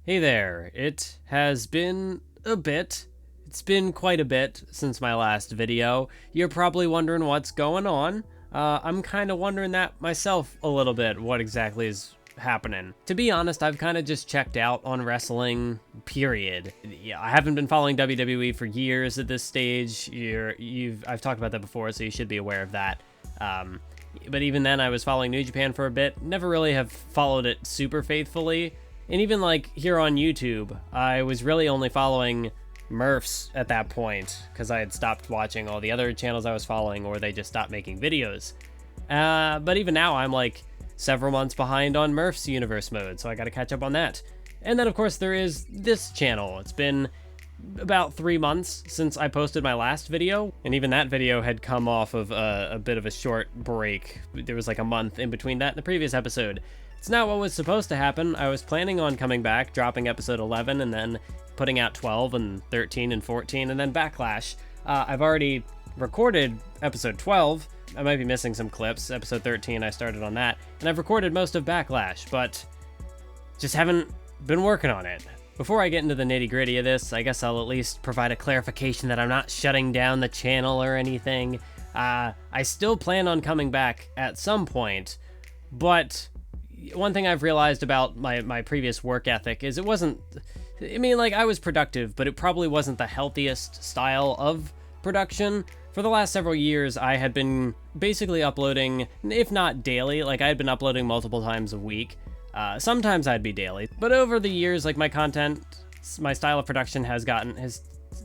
Hey there, it has been a bit. It's been quite a bit since my last video. You're probably wondering what's going on. I'm kind of wondering that myself a little bit, what exactly is happening. To be honest, I've kind of just checked out on wrestling, period. Yeah, I haven't been following WWE for years at this stage. I've talked about that before, so you should be aware of that. But even then, I was following New Japan for a bit. Never really have followed it super faithfully. And even like here on YouTube, I was really only following Murphs at that point because I had stopped watching all the other channels I was following, or they just stopped making videos. But even now, I'm like several months behind on Murph's Universe mode, so I got to catch up on that. And then, of course, there is this channel. It's been about 3 months since I posted my last video, and even that video had come off of a bit of a short break. There was like a month in between that and the previous episode. It's not what was supposed to happen. I was planning on coming back, dropping episode 11, and then putting out 12 and 13 and 14, and then Backlash. I've already recorded episode 12. I might be missing some clips. Episode 13, I started on that. And I've recorded most of Backlash, but just haven't been working on it. Before I get into the nitty-gritty of this, I guess I'll at least provide a clarification that I'm not shutting down the channel or anything. I still plan on coming back at some point, but one thing I've realized about my previous work ethic is it wasn't, I mean, like, I was productive, but it probably wasn't the healthiest style of production. For the last several years, I had been basically uploading, if not daily, like I had been uploading multiple times a week. Sometimes I'd be daily, but over the years, like, my content, my style of production has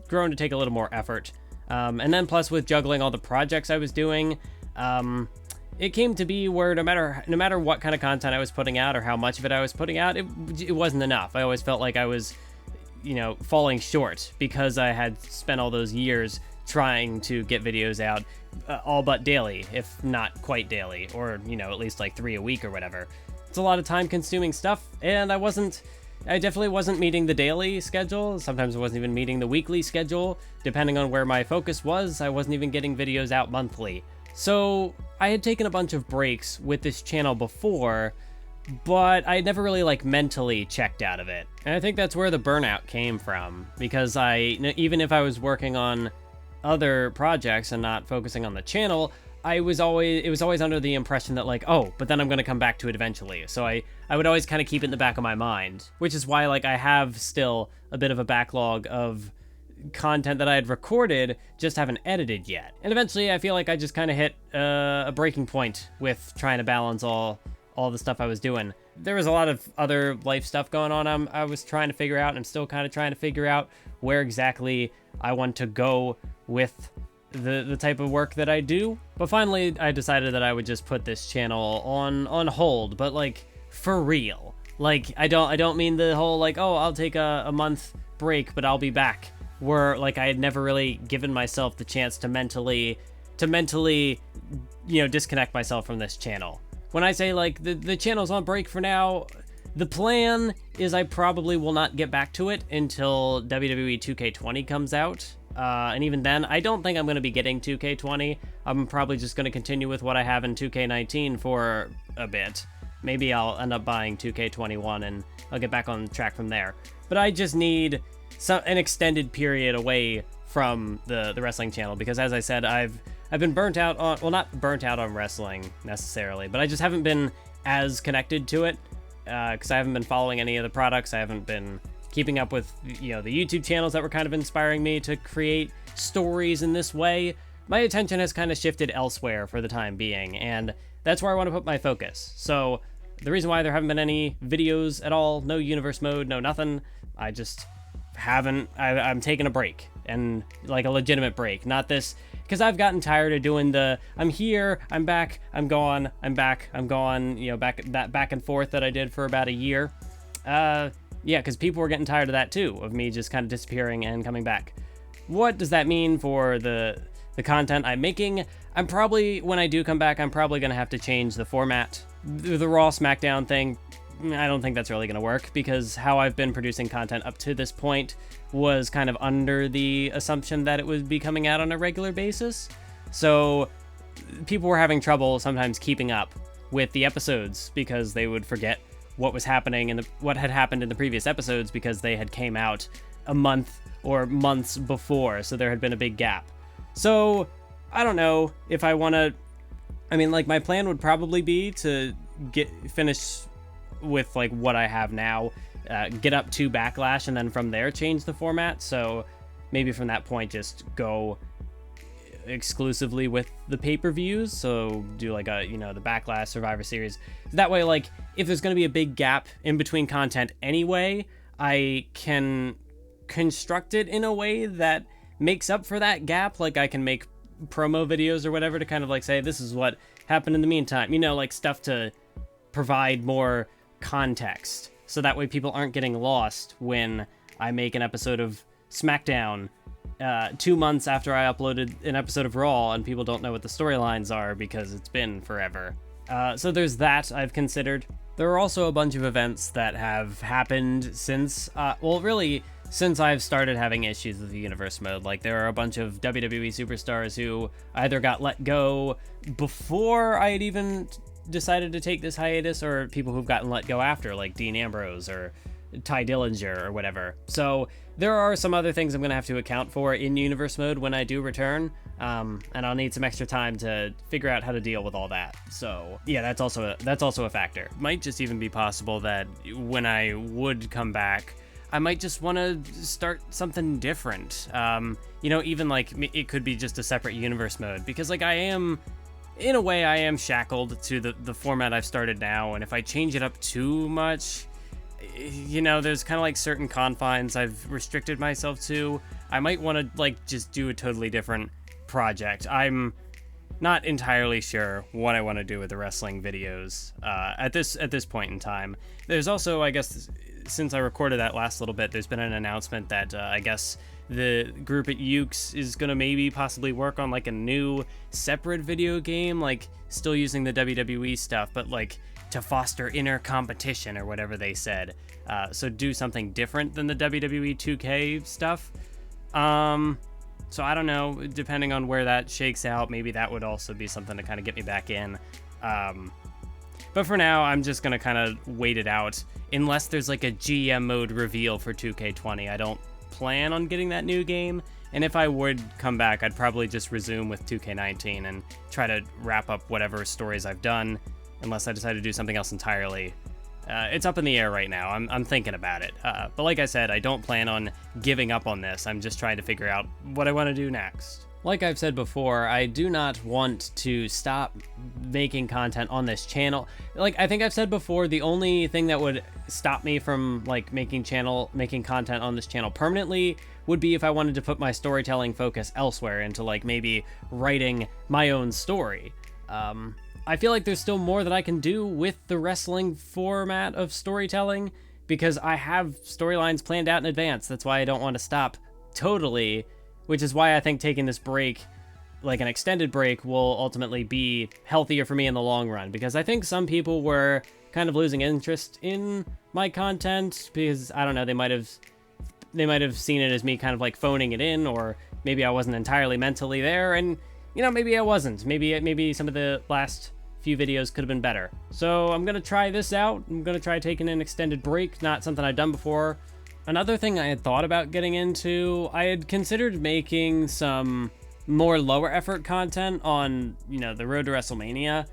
grown to take a little more effort. And then plus with juggling all the projects I was doing, it came to be where no matter what kind of content I was putting out or how much of it I was putting out, it wasn't enough. I always felt like I was, falling short because I had spent all those years trying to get videos out all but daily, if not quite daily, or, at least like 3 a week or whatever. It's a lot of time-consuming stuff, and I definitely wasn't meeting the daily schedule. Sometimes I wasn't even meeting the weekly schedule. Depending on where my focus was, I wasn't even getting videos out monthly. So I had taken a bunch of breaks with this channel before, but I never really mentally checked out of it. And I think that's where the burnout came from, because even if I was working on other projects and not focusing on the channel, it was always under the impression that but then I'm going to come back to it eventually. So I would always kind of keep it in the back of my mind, which is why I have still a bit of a backlog of content that I had recorded, just haven't edited yet. And eventually I feel like I just kind of hit a breaking point with trying to balance all the stuff I was doing. There was a lot of other life stuff going on. I was trying to figure out, and I'm still kind of trying to figure out where exactly I want to go with the type of work that I do. But finally I decided that I would just put this channel on hold, but for real. I don't mean the whole I'll take a month break but I'll be back, where I had never really given myself the chance to mentally disconnect myself from this channel. When I say the channel's on break for now, the plan is I probably will not get back to it until WWE 2K20 comes out. And even then, I don't think I'm going to be getting 2K20. I'm probably just going to continue with what I have in 2K19 for a bit. Maybe I'll end up buying 2K21 and I'll get back on track from there. But I just need an extended period away from the wrestling channel, because as I said, I've been burnt out on, well, not burnt out on wrestling necessarily, but I just haven't been as connected to it, because I haven't been following any of the products. I haven't been keeping up with the YouTube channels that were kind of inspiring me to create stories in this way. My attention has kind of shifted elsewhere for the time being, and that's where I want to put my focus. So the reason why there haven't been any videos at all, no universe mode, no nothing, I just haven't. I'm taking a break, and a legitimate break, not this, because I've gotten tired of doing I'm here, I'm back, I'm gone, I'm back, I'm gone, back and forth that I did for about a year. Yeah, because people were getting tired of that too, of me just kind of disappearing and coming back. What does that mean for the content I'm making? When I do come back, I'm probably going to have to change the format. The Raw SmackDown thing, I don't think that's really going to work, because how I've been producing content up to this point was kind of under the assumption that it would be coming out on a regular basis. So people were having trouble sometimes keeping up with the episodes because they would forget what was happening and what had happened in the previous episodes because they had came out a month or months before, so there had been a big gap. So I don't know if I want to. I mean, like, my plan would probably be to finish with like what I have now, get up to Backlash, and then from there change the format. So maybe from that point just go exclusively with the pay-per-views. So do like a, the Backlash Survivor Series. That way, like, if there's going to be a big gap in between content anyway, I can construct it in a way that makes up for that gap. Like, I can make promo videos or whatever to kind of like say, this is what happened in the meantime, like stuff to provide more context, so that way people aren't getting lost when I make an episode of SmackDown 2 months after I uploaded an episode of Raw and people don't know what the storylines are because it's been forever. So there's that I've considered. There are also a bunch of events that have happened since, really since I've started having issues with the universe mode. Like, there are a bunch of WWE superstars who either got let go before I had even decided to take this hiatus, or people who've gotten let go after, like Dean Ambrose or Ty Dillinger or whatever. So there are some other things I'm going to have to account for in universe mode when I do return, and I'll need some extra time to figure out how to deal with all that. So yeah, that's also a factor. Might just even be possible that when I would come back, I might just want to start something different. Even like it could be just a separate universe mode, because like in a way I am shackled to the format I've started now, and if I change it up too much, there's kind of like certain confines I've restricted myself to. I might want to like just do a totally different project. I'm not entirely sure what I want to do with the wrestling videos at this point in time. There's also, I guess, since I recorded that last little bit, there's been an announcement that I guess the group at Ukes is going to maybe possibly work on like a new separate video game, like still using the WWE stuff, but like to foster inner competition or whatever they said. So do something different than the WWE 2K stuff. So I don't know, depending on where that shakes out, maybe that would also be something to kind of get me back in. But for now, I'm just going to kind of wait it out. Unless there's like a GM mode reveal for 2K20, I don't plan on getting that new game. And if I would come back, I'd probably just resume with 2K19 and try to wrap up whatever stories I've done, unless I decide to do something else entirely. It's up in the air right now. I'm thinking about it. But like I said, I don't plan on giving up on this. I'm just trying to figure out what I want to do next. Like I've said before, I do not want to stop making content on this channel. Like, I think I've said before, the only thing that would stop me from like making content on this channel permanently would be if I wanted to put my storytelling focus elsewhere into like maybe writing my own story. I feel like there's still more that I can do with the wrestling format of storytelling, because I have storylines planned out in advance. That's why I don't want to stop totally, which is why I think taking this break, like an extended break, will ultimately be healthier for me in the long run, because I think some people were kind of losing interest in my content because, I don't know, they might have seen it as me kind of like phoning it in, or maybe I wasn't entirely mentally there, and maybe I wasn't. Maybe some of the last few videos could have been better. So I'm going to try this out. I'm going to try taking an extended break, not something I've done before. Another thing I had thought about getting into, I had considered making some more lower effort content on, the road to WrestleMania,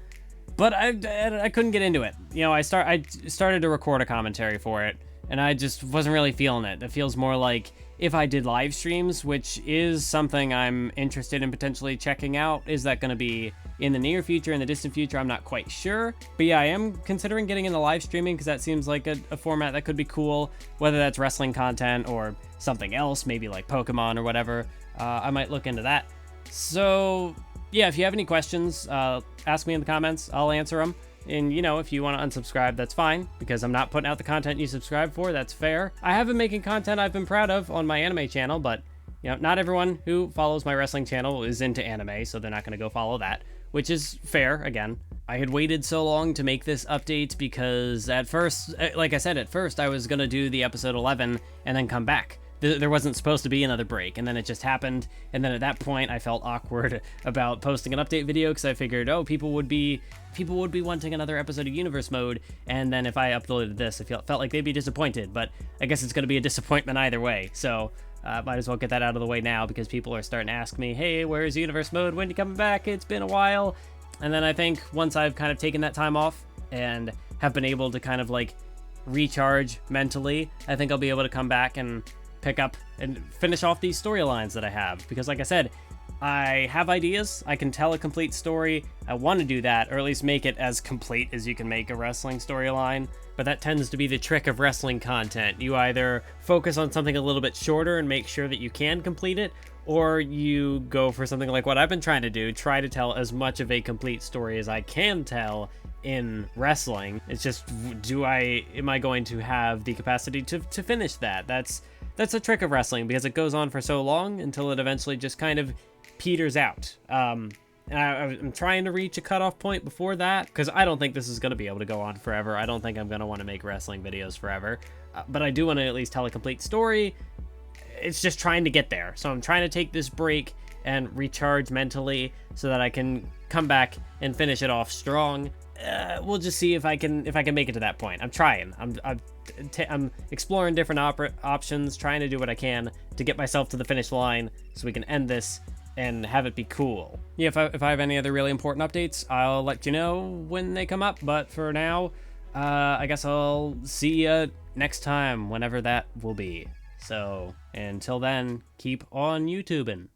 but I couldn't get into it. I started to record a commentary for it, and I just wasn't really feeling it. It feels more like if I did live streams, which is something I'm interested in potentially checking out. Is that going to be in the near future, in the distant future? I'm not quite sure. But yeah, I am considering getting into live streaming, because that seems like a format that could be cool, whether that's wrestling content or something else, maybe like Pokemon or whatever. I might look into that. So yeah, if you have any questions, ask me in the comments. I'll answer them. And, if you want to unsubscribe, that's fine, because I'm not putting out the content you subscribe for. That's fair. I have been making content I've been proud of on my anime channel, but, not everyone who follows my wrestling channel is into anime, so they're not going to go follow that, which is fair, again. I had waited so long to make this update because at first, like I said, I was going to do the episode 11 and then come back there wasn't supposed to be another break, and then it just happened. And then at that point, I felt awkward about posting an update video because I figured, oh, people would be wanting another episode of Universe Mode, and then if I uploaded this, I felt like they'd be disappointed. But I guess it's going to be a disappointment either way. So might as well get that out of the way now, because people are starting to ask me, hey, where's Universe Mode? When are you coming back? It's been a while. And then I think once I've kind of taken that time off and have been able to kind of like recharge mentally, I think I'll be able to come back and pick up and finish off these storylines that I have. Because like I said, I have ideas. I can tell a complete story. I want to do that, or at least make it as complete as you can make a wrestling storyline. But that tends to be the trick of wrestling content. You either focus on something a little bit shorter and make sure that you can complete it, or you go for something like what I've been trying to do, try to tell as much of a complete story as I can tell in wrestling. It's just, am I going to have the capacity to finish that? That's a trick of wrestling, because it goes on for so long until it eventually just kind of peters out. And I'm trying to reach a cutoff point before that, because I don't think this is going to be able to go on forever. I don't think I'm going to want to make wrestling videos forever, but I do want to at least tell a complete story. It's just trying to get there. So I'm trying to take this break and recharge mentally so that I can come back and finish it off strong. We'll just see if I can make it to that point. I'm trying. I'm exploring different options, trying to do what I can to get myself to the finish line so we can end this and have it be cool. Yeah, if I have any other really important updates, I'll let you know when they come up. But for now, I guess I'll see you next time, whenever that will be. So until then, keep on YouTubing.